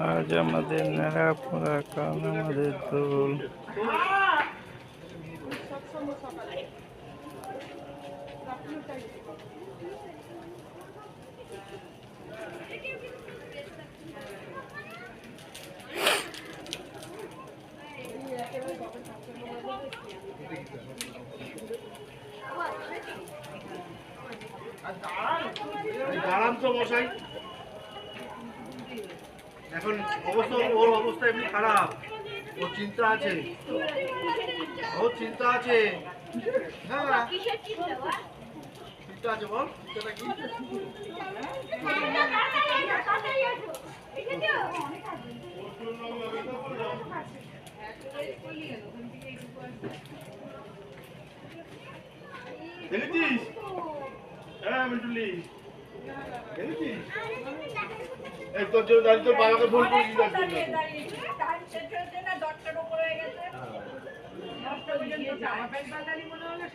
আজ আমাদের নেড়া পড়া কাল আমাদের দোল। দাঁড়ান তো মশাই, এখন ওর অবস্থা এমনি খারাপ, ওর চিন্তা আছে, ওর চিন্তা আছে। হ্যাঁ চিন্তা আছে, বল চিন্তাটা কি? দেখেছিস? হ্যাঁ মিটুলি দেখেছিস? এই তোর জন্য দাঁড়িয়ে তোর বাবাকে ফোন করেছিস। জামা প্যান্ট বাঙালি মনে হলো,